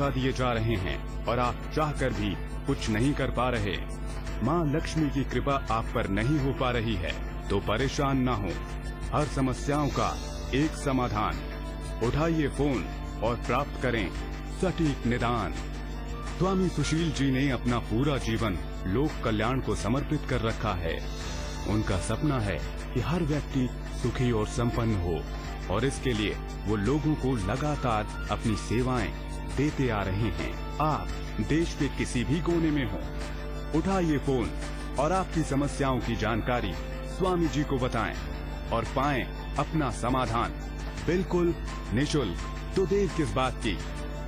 धोखा दिए जा रहे हैं और आप चाहकर भी कुछ नहीं कर पा रहे, माँ लक्ष्मी की कृपा आप पर नहीं हो पा रही है, तो परेशान ना हो। हर समस्याओं का एक समाधान। उठाइए फोन और प्राप्त करें सटीक निदान। स्वामी सुशील जी ने अपना पूरा जीवन लोक कल्याण को समर्पित कर रखा है। उनका सपना है कि हर व्यक्ति सुखी और संपन्न हो, और इसके लिए वो लोगों को लगातार अपनी सेवाएं देते आ रहे हैं। आप देश के किसी भी कोने में हो, उठाइए फोन और आपकी समस्याओं की जानकारी स्वामी जी को बताएं और पाएं अपना समाधान बिल्कुल निःशुल्क। तो देर किस बात की,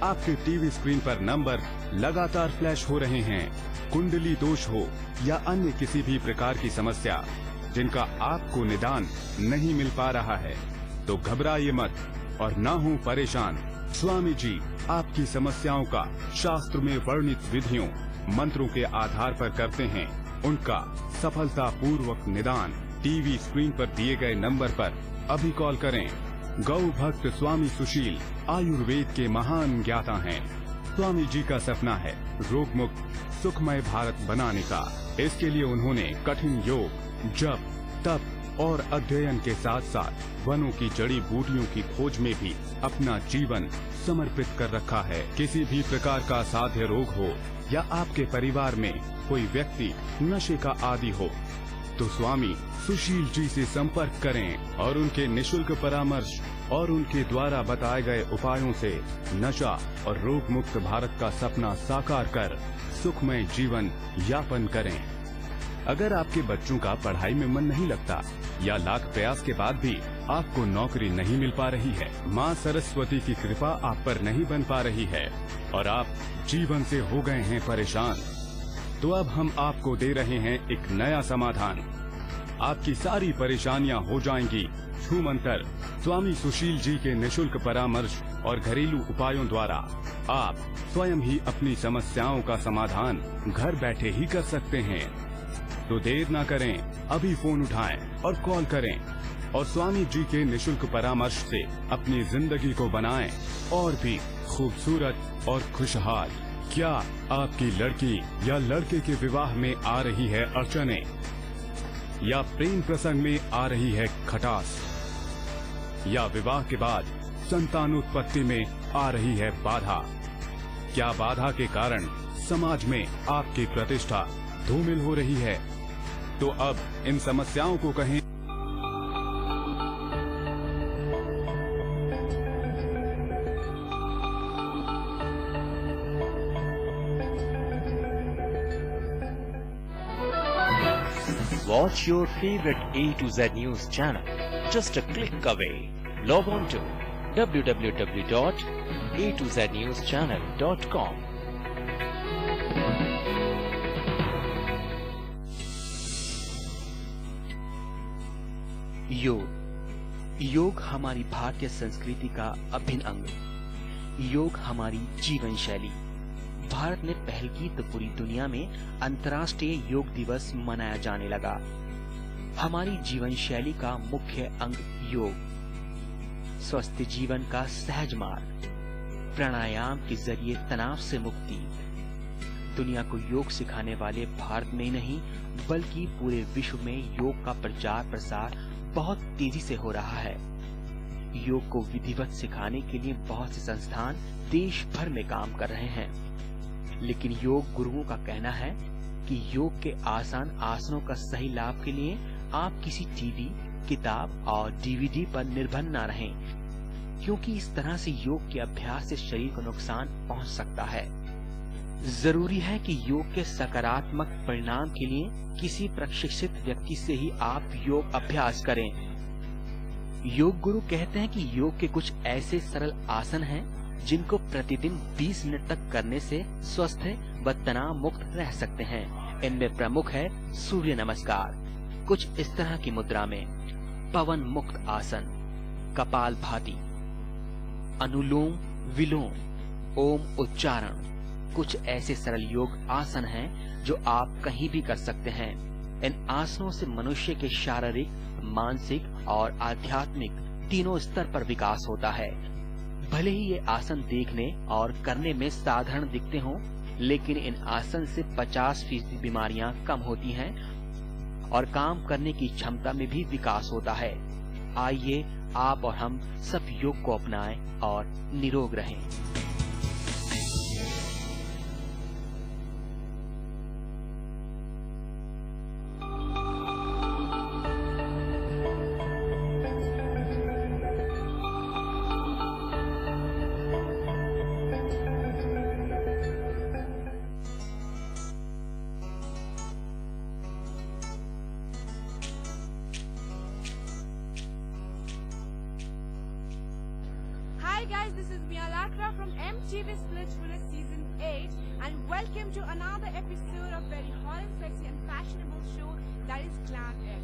आपके टीवी स्क्रीन पर नंबर लगातार फ्लैश हो रहे हैं। कुंडली दोष हो या अन्य किसी भी प्रकार की समस्या जिनका आपको निदान नहीं मिल पा रहा है, तो घबराइए मत और ना हो परेशान। स्वामी जी आपकी समस्याओं का शास्त्र में वर्णित विधियों मंत्रों के आधार पर करते हैं। उनका सफलता पूर्वक निदान टीवी स्क्रीन पर दिए गए नंबर पर अभी कॉल करें। गौ भक्त स्वामी सुशील आयुर्वेद के महान ज्ञाता हैं। स्वामी जी का सपना है रोग मुक्त सुखमय भारत बनाने का। इसके लिए उन्होंने कठिन योग, जप, तप और अध्ययन के साथ साथ वनों की जड़ी बूटियों की खोज में भी अपना जीवन समर्पित कर रखा है। किसी भी प्रकार का असाध्य रोग हो या आपके परिवार में कोई व्यक्ति नशे का आदी हो, तो स्वामी सुशील जी से संपर्क करें और उनके निःशुल्क परामर्श और उनके द्वारा बताए गए उपायों से नशा और रोग मुक्त भारत का सपना साकार कर सुखमय जीवन यापन करें। अगर आपके बच्चों का पढ़ाई में मन नहीं लगता या लाख प्रयास के बाद भी आपको नौकरी नहीं मिल पा रही है, माँ सरस्वती की कृपा आप पर नहीं बन पा रही है और आप जीवन से हो गए हैं परेशान, तो अब हम आपको दे रहे हैं एक नया समाधान। आपकी सारी परेशानियां हो जाएंगी छूमंतर। स्वामी सुशील जी के निःशुल्क परामर्श और घरेलू उपायों द्वारा आप स्वयं ही अपनी समस्याओं का समाधान घर बैठे ही कर सकते हैं। तो देर ना करें, अभी फोन उठाएं और कॉल करें और स्वामी जी के निःशुल्क परामर्श से अपनी जिंदगी को बनाएं और भी खूबसूरत और खुशहाल। क्या आपकी लड़की या लड़के के विवाह में आ रही है अड़चने, या प्रेम प्रसंग में आ रही है खटास, या विवाह के बाद संतानोत्पत्ति में आ रही है बाधा? क्या बाधा के कारण समाज में आपकी प्रतिष्ठा धूमिल हो रही है? तो अब इन समस्याओं को कहें Watch your favorite A to Z News channel just a click away. Log on to www.a2znewschannel.com. योग हमारी भारतीय संस्कृति का अभिन्न अंग। योग हमारी जीवन शैली। भारत ने पहल की तो पूरी दुनिया में अंतर्राष्ट्रीय योग दिवस मनाया जाने लगा। हमारी जीवन शैली का मुख्य अंग योग, स्वस्थ जीवन का सहज मार्ग, प्राणायाम के जरिए तनाव से मुक्ति। दुनिया को योग सिखाने वाले भारत में नहीं बल्कि पूरे विश्व में योग का प्रचार प्रसार बहुत तेजी से हो रहा है। योग को विधिवत सिखाने के लिए बहुत से संस्थान देश भर में काम कर रहे हैं, लेकिन योग गुरुओं का कहना है कि योग के आसान आसनों का सही लाभ के लिए आप किसी टीवी, किताब और डीवीडी पर निर्भर न रहें, क्योंकि इस तरह से योग के अभ्यास से शरीर को नुकसान पहुंच सकता है। जरूरी है कि योग के सकारात्मक परिणाम के लिए किसी प्रशिक्षित व्यक्ति से ही आप योग अभ्यास करें। योग गुरु कहते हैं कि योग के कुछ ऐसे सरल आसन हैं जिनको प्रतिदिन 20 मिनट तक करने से स्वस्थ व तनाव मुक्त रह सकते हैं। इनमें प्रमुख है सूर्य नमस्कार, कुछ इस तरह की मुद्रा में, पवन मुक्त आसन, कपालभाति, अनुलोम विलोम, ओम उच्चारण। कुछ ऐसे सरल योग आसन हैं जो आप कहीं भी कर सकते हैं। इन आसनों से मनुष्य के शारीरिक, मानसिक और आध्यात्मिक तीनों स्तर पर विकास होता है। भले ही ये आसन देखने और करने में साधारण दिखते हों, लेकिन इन आसन से 50% बीमारियां कम होती हैं और काम करने की क्षमता में भी विकास होता है। आइए आप और हम सब योग को अपनाएं और निरोग रहें। Hi guys, this is Mia Lakra from MTV Splitsvilla Season 8 and welcome to another episode of very hot and sexy and fashionable show that is Glam X.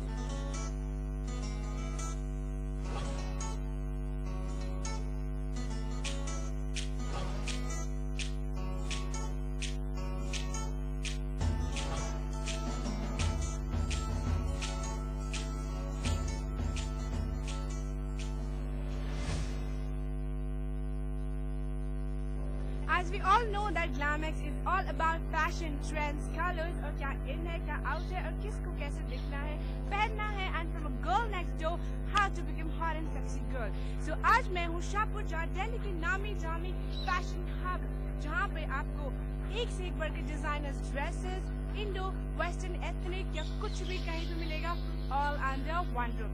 As we all know that Glamex is all about fashion, trends, colors और क्या in है, क्या out है और किसको कैसे दिखना है, पहनना है and from a girl next door, how to become hot and sexy girl. So आज मैं हूँ शाहपुर जाट दिल्ली की नामी जामी fashion hub, जहाँ पे आपको एक से एक बढ़ के designers dresses, Indo, Western, ethnic या कुछ भी कहीं पे मिलेगा, all under one roof.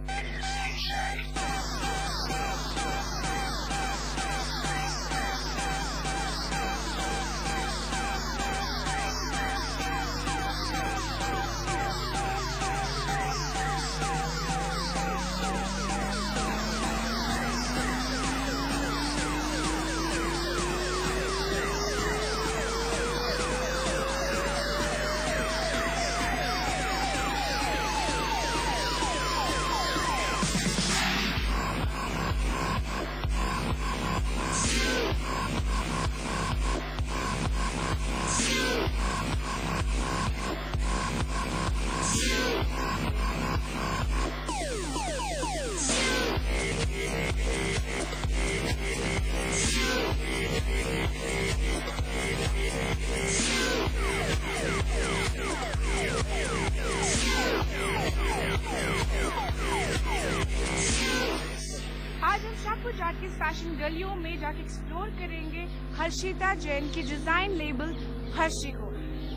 आज हम शाहपुर जाट के फैशन गलियों में जाके एक्सप्लोर करेंगे हर्षिता जैन की डिजाइन लेबल हर्षी को।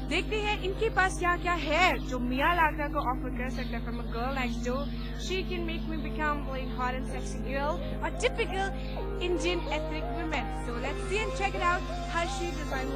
देखते हैं इनके पास क्या क्या है जो मिया लाकरा को ऑफर कर सकता है। From a girl next door, she can make me become like hot and sexy girl, a typical Indian ethnic women. So let's see and check it out, Harshi design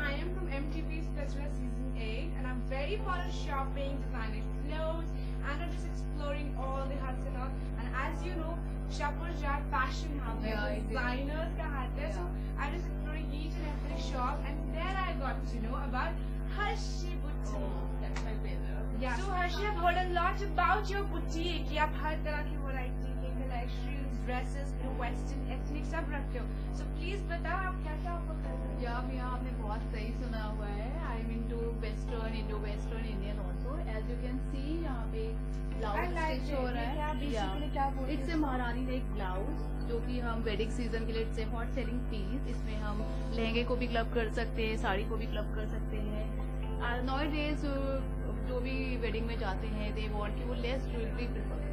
I am from MTV Splitsvilla Season 8 and I'm very fond of shopping, designer clothes and are just exploring all the huts and all. And as you know, Shapurjat Fashion House, Yeah, I did. designers ka hat hai. So I was exploring each and every shop, and there I got to know about Harshi Boutique. That's my favorite. Yeah. So Harshi, I've heard a lot about your boutique. कि आप हर तरह की variety के collections, dresses, western, ethnic सब रखते हो. So please बताओ आप क्या क्या offer कर रहे हो? Yeah, भैया आपने बहुत सही सुना हुआ है. I'm into Western, Indo-Western, Indian also. As you can see, यहाँ पे I blouse like stitch it. हो रहा ये क्या है. basically क्या बोलते इट्स हैं? महारानी का एक ब्लाउज जो कि हम वेडिंग सीजन के लिए it's a hot selling piece. इसमें हम लहंगे को भी क्लब कर सकते हैं, साड़ी को भी क्लब कर सकते हैं. नाउ डेज जो भी वेडिंग में जाते हैं दे वांट कि वो लेस ज्वेलरी प्रेफर करें.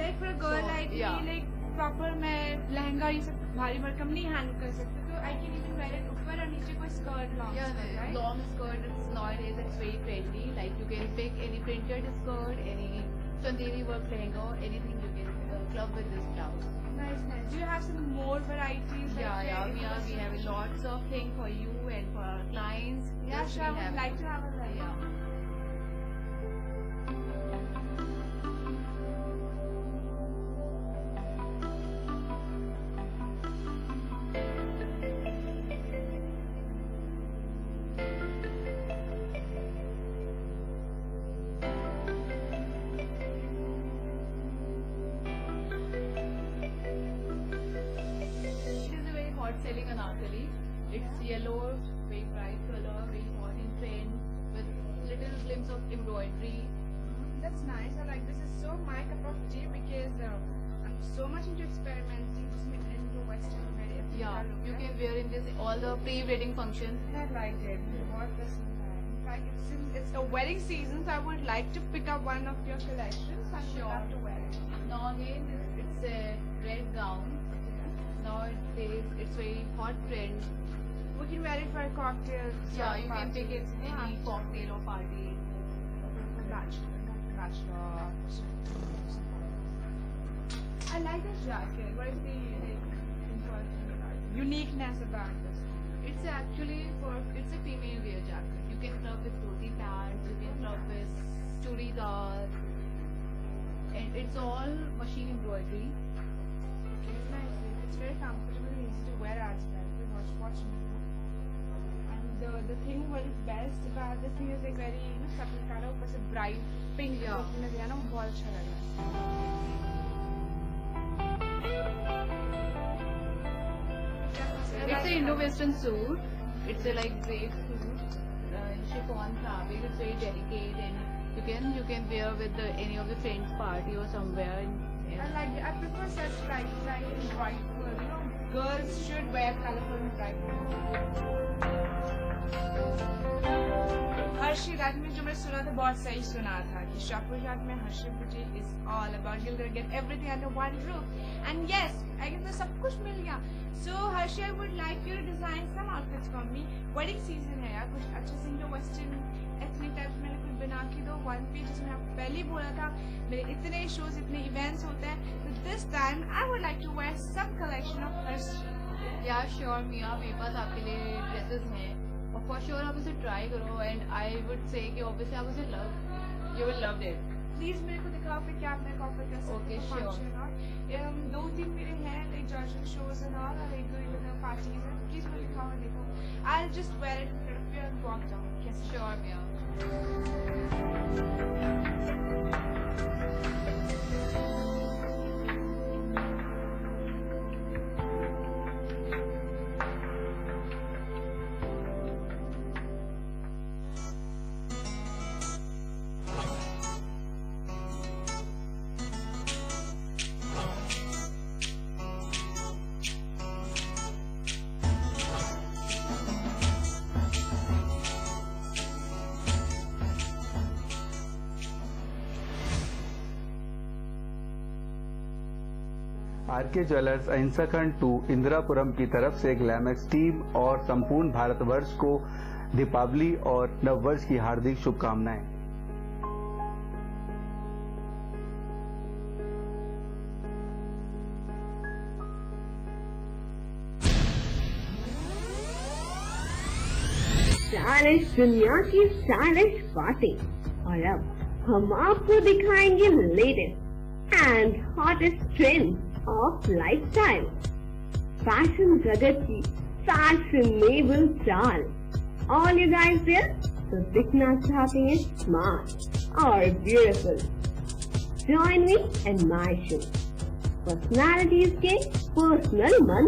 Like for a girl So, like yeah. me, like proper मैं लहंगा ये सब भारी भरकम नहीं handle कर सकती, तो I can even wear it ऊपर और नीचे कोई skirt long skirt, right? Long skirt, it's nowadays it's very trendy. Like you can pick any printed skirt, any chandeli work lehenga, anything you can club with this blouse. Nice, nice. Do you have some more varieties? We have lots of things for you and for our clients. Yeah, Yes, sure. I we would have. like to have a like. Yeah. It is a very hot selling anarkali. It's yellow, very bright color, very hot in trend, with little glimpse of embroidery. That's nice. I like this. Is so my cup of tea because I'm so much into experimenting, just into Western very ethnic Yeah, look, you right? can wear in this all the pre-wedding functions. I like it. What this is like. In fact, since it's a wedding season, so I would like to pick up one of your collections. I should Sure. have to wear it. Now again, it's a red gown. Nowadays, it's very hot trend. We can wear it for a cocktail. Yeah, you can pick it in Yeah. any cocktail or party. Bachelor. I like this jacket. What is the uniqueness about this? It's actually it's a female wear jacket. You can club with dhoti pants, you can club with churidar, and it's all machine embroidery. It's nice. It's very comfortable and easy to wear as well. You watch me. And the thing what is best about this thing is like very subtle color, ऊपर से bright pink Yeah. में दिया ना, वो बहुत अच्छा लग रहा है. It's a Indo-Western suit. It's a like drape suit in chiffon fabric. It's very delicate, and you can wear with any of the friends' party or somewhere. I like it. I prefer such bright and bright color. You know, girls should wear colorful and bright color. Harshi रात में जो मैं सुना था बहुत सही सुना था कि शापुरजात में Harshi boutique is all about you're gonna get everything under one roof. And yes, I guess तो सब कुछ मिल गया. So Harshi, I would like you to design some outfits for me. Wedding season है यार, कुछ अच्छे से इंडो वेस्टर्न एथनिक टाइप में कुछ बना के दो. वन पीस जिसमें आपको पहले ही बोला था मेरे इतने शोज इतने इवेंट्स होते हैं. So this time I would like to wear some collection of Harshi. Yeah, sure, Mia. मेरे पास आपके लिए dresses हैं. और for sure आप उसे try करो, and I would say कि obviously आप उसे you will love it. Please मेरे को दिखाओ फिर क्या मैं ऑफर कर सकती Okay, हूँ sure. function और दो तीन मेरे हैं लाइक जॉर्जन shows and all like doing parties and please मुझे दिखाओ और देखो. I will just wear it in front of you and walk down. Sure, Mia. RK jewellers Ahinsa Khand 2 Indirapuram की तरफ से ग्लैमैक्स टीम और संपूर्ण भारतवर्ष को दीपावली और नववर्ष की हार्दिक शुभकामनाएं. स्टाइलिश दुनिया की स्टाइलिश बातें और अब हम आपको दिखाएंगे latest and hottest trend of lifestyle, fashion जगत की फैशनेबल चाल। ऑल यू गाइस देयर तो दिखना चाहते हैं स्मार्ट और beautiful? Join me in my show, personalities के पर्सनल मंच